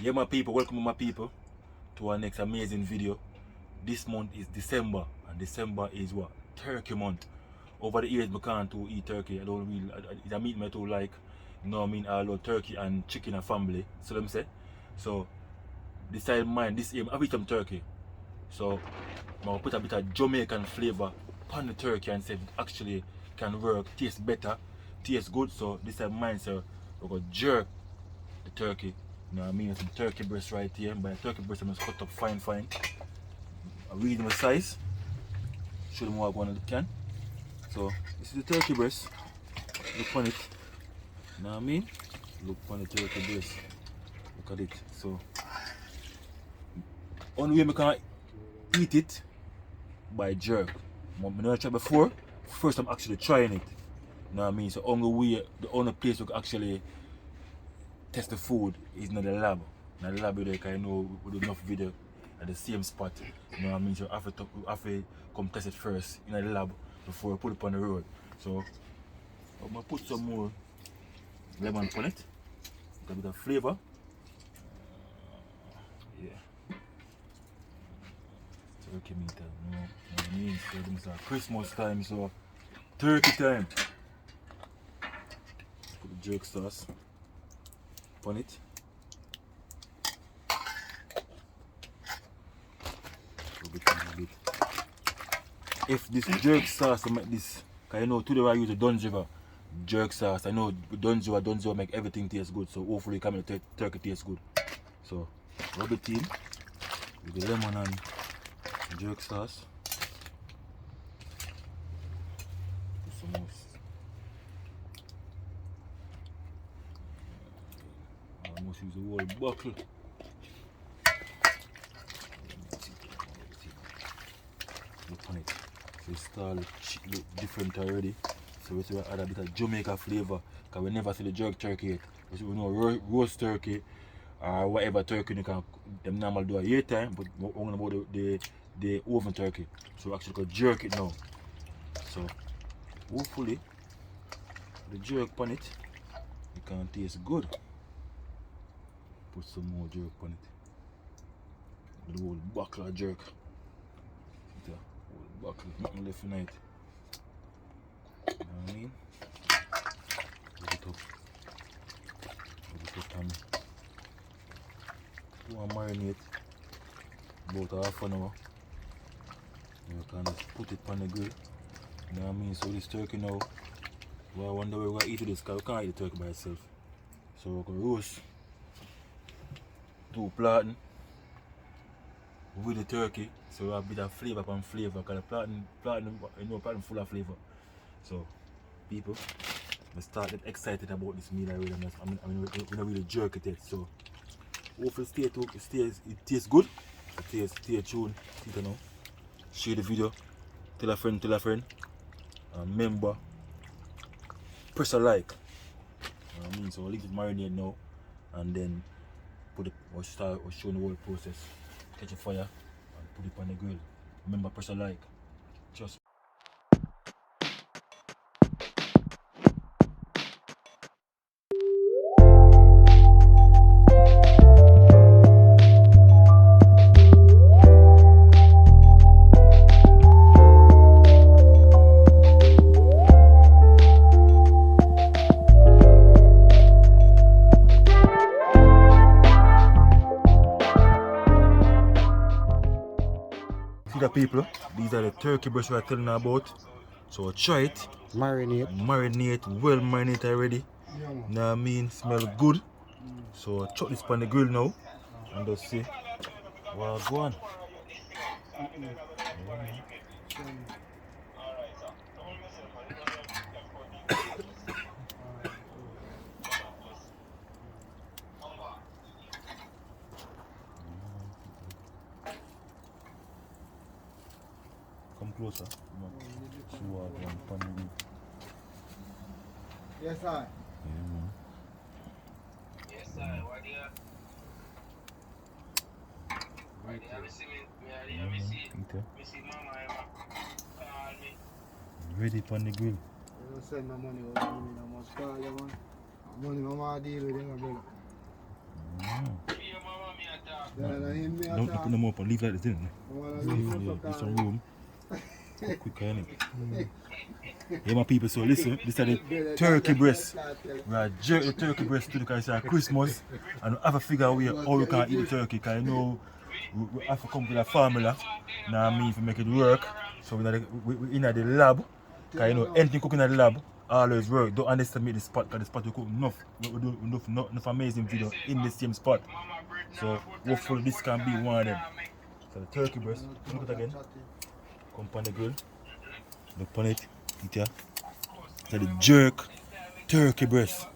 Yeah, my people, welcome my people to our next amazing video. This month is December, and December is what? Turkey month. Over the years, I can't to eat turkey. I don't really, it's a meat me too like, you know what I mean, I love turkey and chicken and family. So let me say. So, this time mine, this year, I eat some turkey. So, I'm going to put a bit of Jamaican flavor on the turkey and say it actually can work, taste better, taste good. So, this time mine, so we're going to jerk the turkey. You know what I mean? Some turkey breast right here. By turkey breast, I'm just cut up fine. A reasonable size. Show them what I want to can. So this is the turkey breast. Look on it. You know what I mean? Look on the turkey breast. Look at it. So only way I can eat it by jerk. I never tried before. First I'm actually trying it. You know what I mean? So the only place we can actually test the food is in the lab. In the lab there, because I know we do enough video at the same spot. You know what I mean? So I have to come test it first in the lab before I put it on the road. So I'm gonna put some more lemon on it. A bit of flavor. Yeah. Turkey meat, you know what I mean? So this is Christmas time, so turkey time. Put the jerk sauce on it. A bit. If this jerk sauce to make this, because you know today I use a Dunjiva jerk sauce. I know Dunjiva make everything taste good, so hopefully it can make the turkey taste good. So rub it in with the lemon and jerk sauce. Put some more. I almost use the whole buckle. Look on it. So it starts look different already. So we will add a bit of Jamaica flavor. Because we never see the jerk turkey yet. We know roast turkey or whatever turkey you can them normal do a year time, but we're going about the oven turkey. So we actually can jerk it now. So hopefully the jerk on it can taste good. Put some more jerk on it. The whole buckle of jerk. Whole buckle, nothing left in it. You know what I mean? Put it up. Put it up and you want to marinate about half an hour. You can just put it on the grill. You know what I mean? So this turkey now, well, I wonder where we're going to eat this because we can't eat the turkey by itself. So we're going to roast 2 platen with the turkey. So we have a bit of flavor upon flavor because the platen full of flavor. So people, I started excited about this meal already. We're not really jerk it yet. So hopefully it tastes good. So stay tuned. You know, share the video, tell a friend, and remember, press a like. You know what I mean? So I'll leave it marinate now, and then we'll show the whole process. Catch a fire and put it on the grill. Remember, press a like. Just see the people, these are the turkey breasts we're telling you about. So try it. Marinate, well marinated already. Yeah, you know what I mean? Smell good. So chuck this on the grill now and just see what's going on. Come closer. See what's going on the grill. Yes, sir. Yeah, man. Yes, sir. What do you? See mama call me. Ready on the grill. You don't send my money over to me, I must call you, man. Money, no more deal with you, my brother. Yeah, man. Don't put them up and leave like this, didn't you? Give some room. Quick, innit? Yeah, my people, so listen, this is the turkey breast. We are jerk the turkey breast to because it's Christmas and we have to figure out how we can eat the turkey because you know we have to come with a formula. Now I mean to make it work. So we're in the lab. Because you know anything cooking at the lab always work. Don't underestimate the spot because the spot we cook enough. We do enough amazing video in the same spot. So hopefully this can be one of them. So the turkey breast, look at it again. Come on the grill. Look on it. Eat ya. So the jerk turkey breast.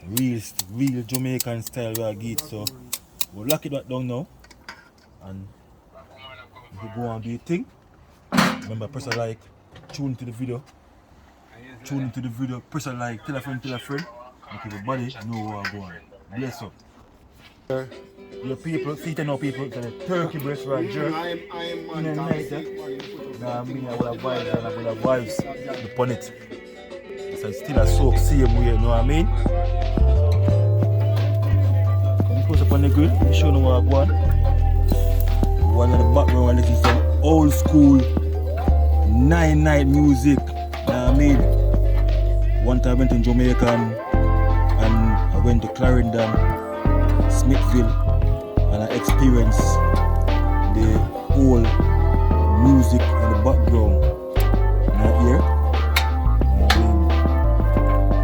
Real Jamaican style we are get. So we'll lock it back down now. And if you go and do your thing, remember press a like, tune into the video. Tune into the video, press a like, tell a friend, make everybody know what I'm going. Bless up. Your people, see it now people, the turkey breast right jerk. In the night, now I mean I will have vibes and I will have vibes upon it. So it's still a soak same way, you know what I mean? Come close up on the grill, you show them what I want. One in the background, listen to some old school 9-night music, you know what I mean? One time I went in Jamaica and I went to Clarendon, Smithville, and I experienced the whole music in the background. And I hear,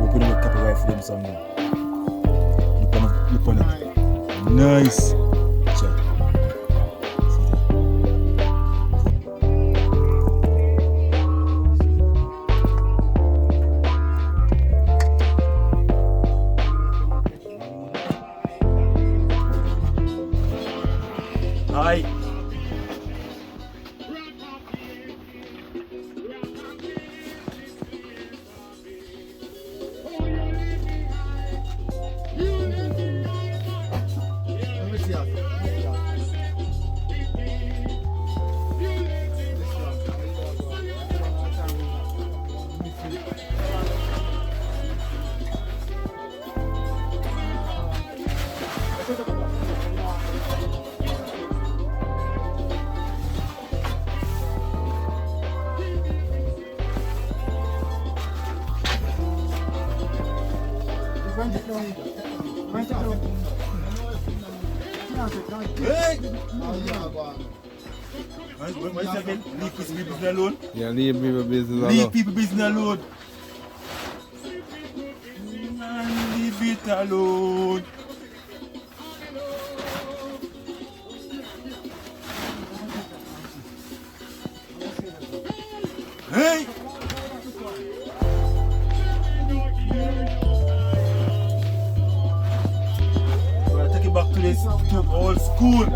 we're putting a copyright for them song now. Look on it. Nice. Check. Hi. Leave people business alone. Yeah, leave people business alone. Leave people business alone. And leave it alone. Hey! We're taking back to this to old school.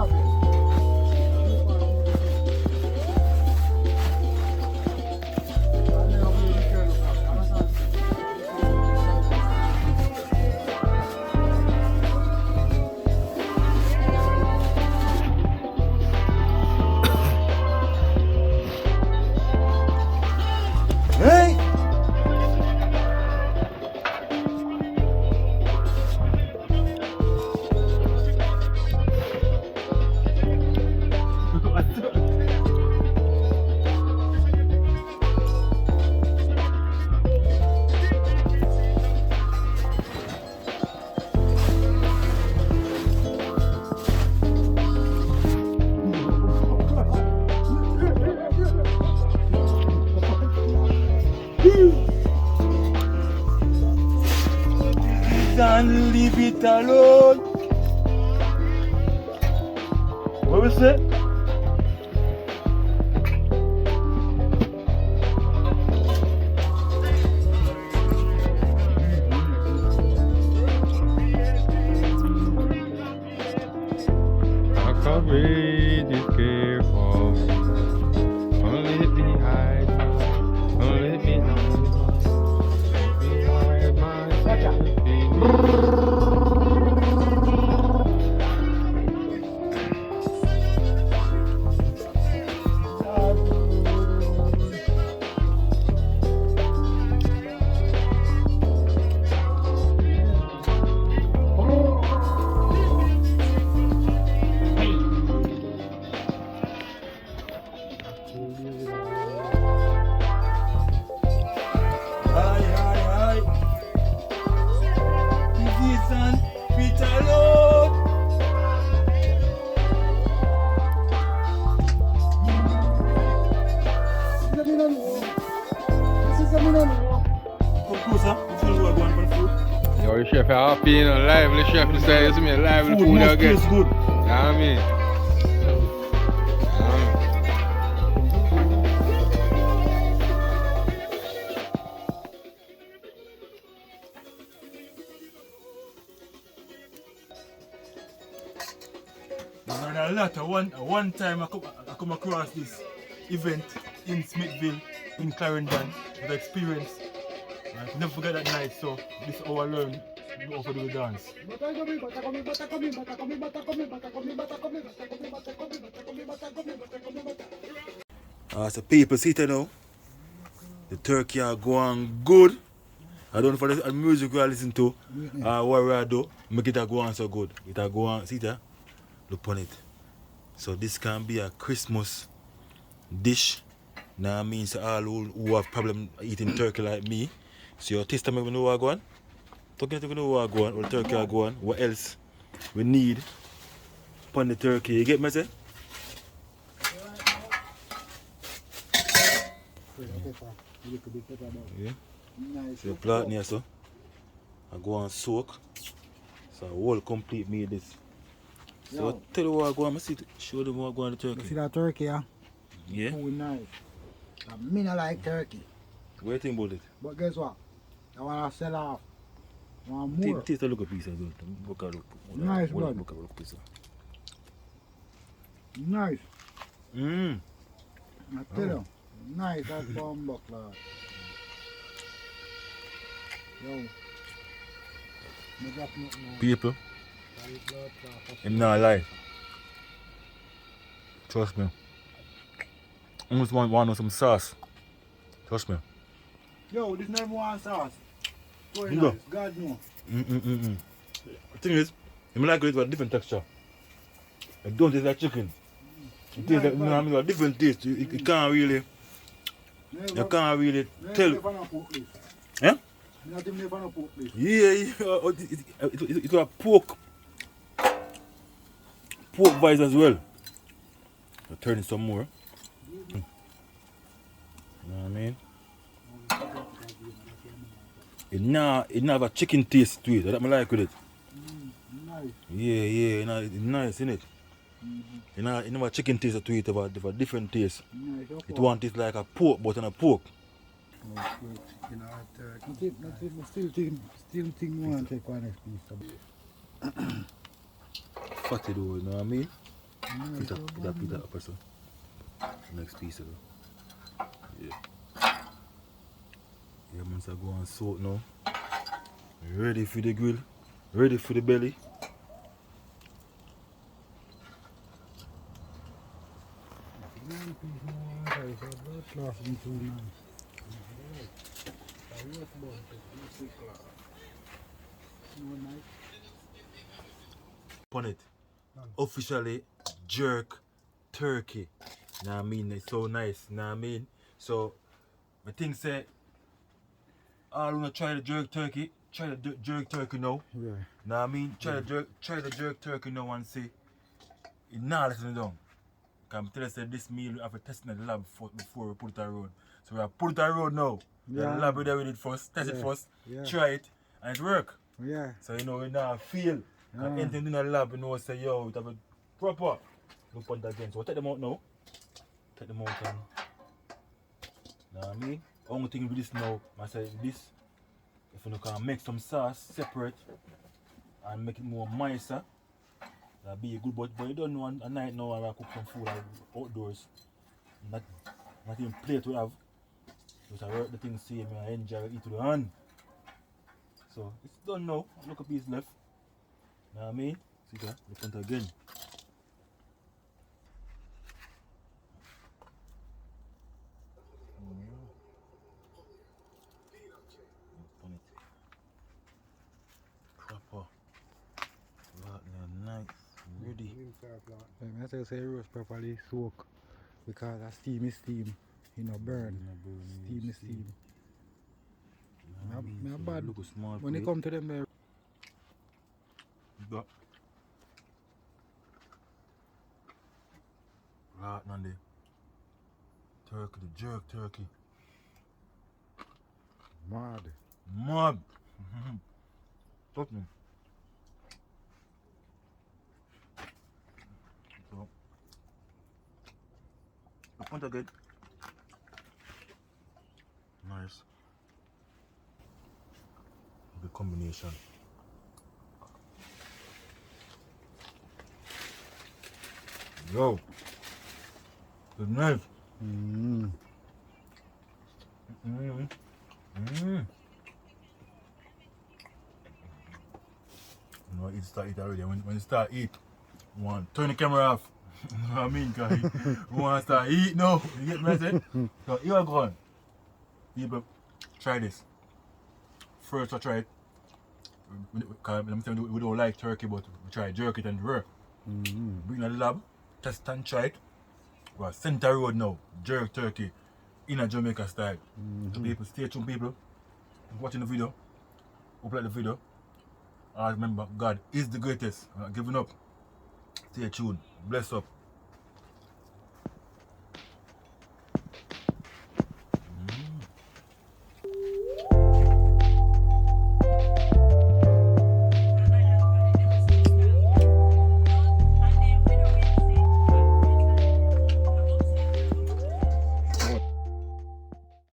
And leave it alone. What was it? I can't wait to care for me. Only behind me. Only behind me. Behind myself. you know, lively chef inside, you see me, lively Food food must again. taste good. You know what I mean? And a lot of one time I come across this event in Smithville, in Clarendon, with experience. I never forget that night, so this is how I learned how to do the dance. So people see it now. The turkey are going good. I don't know for the music we are listening to, what we are do, make it a go on so good. It a go on, see that? Look on it. So this can be a Christmas dish. Now I mean, so all who have problem eating turkey like me. So your taste me know what go on. Talking to know what go on, what turkey are go on, what else we need upon the turkey. You get me say? Yeah. Nice. So plant here so. I go and soak. So a whole complete meal this. So tell you what I go on, show them what I go on the You see turkey. that turkey, yeah? Yeah? Oh, nice. Me not like turkey. What do you think about it? But guess what? I want to sell off. I want more. Taste a look piece as well. Look at look. Nice one. Look at piece. Nice. Mmm. I tell you. Nice that bomb buck, lad. Yo. Me drop nothing now. People, Sorry, blood clot. I'm not lie. Trust me. I almost want some sauce. Trust me. Yo, this never want sauce. Very No. nice. God no. The thing is, I like it with a different texture. I don't taste like chicken. It tastes like, you know, I mean, a different taste. You can't really, you can't really tell. Eh? Not even if I don't pork this. Yeah, it was a pork vibes as well. I'll turn it some more. You know what I mean? It not have a chicken taste to it. That's what I like with it. Nice. Yeah, it's nice, isn't it? It never have a chicken taste to it, it have a different taste. Nice. It want it like a pork, but on a pork. You know, still think you want to take one next piece. Fatty though, you know what I mean? Nice. Put that up also. Next piece of it. Yeah. Yeah, man, so go and soak now. Ready for the grill. Ready for the belly. Upon it. Officially jerk turkey. Know what I mean? It's so nice. Know what I mean? So I think say all wanna try the jerk turkey, try the jerk turkey now. Yeah. Know what I mean? Try the jerk turkey now and see. It not listening down. Can tell us that this meal we have to test in the lab before we put it on the road. So we have put it on the road now. Yeah. The lab we there with it first, test it first, try it, and it work. Yeah. So you know we now feel. And anything in the lab, you know, say yo, it have a proper. Look on that again. So we'll take them out now. Take them out and know what I mean? Only thing with this now, I say this, if you can make some sauce separate and make it more nicer, that'll be a good, but you don't know a night now I cook some food outdoors. Not even plate we have. Just I work the thing same and I enjoy it with the hand. So it's done now. Look a piece left. Know what I mean? See that? Look at it again. Proper. Nice. Ready. I say roast properly soak because a steam is steam. You know, burn. Steam is steam. Me a bad. Look a small When plate. it come to them there. Got right on the turkey, the jerk turkey. Mad. Mad. Trust me. Once again. Nice. The combination. Yo. It's nice. Mm. Mm. Mm. You know, start eat already. When you start eat, you want to turn the camera off. You know what I mean? Cause you want to start eat now. You get me? I say? So here I go on. People, try this. First I try it. Cause I'm saying we don't like turkey, but we try jerk it and work. Bring it to the lab, test and try it. We're Center Road now, jerk turkey in a Jamaica style. So people, stay tuned people. Watching the video, hope you like the video. Remember, God is the greatest. I'm not giving up. Stay tuned. Bless up.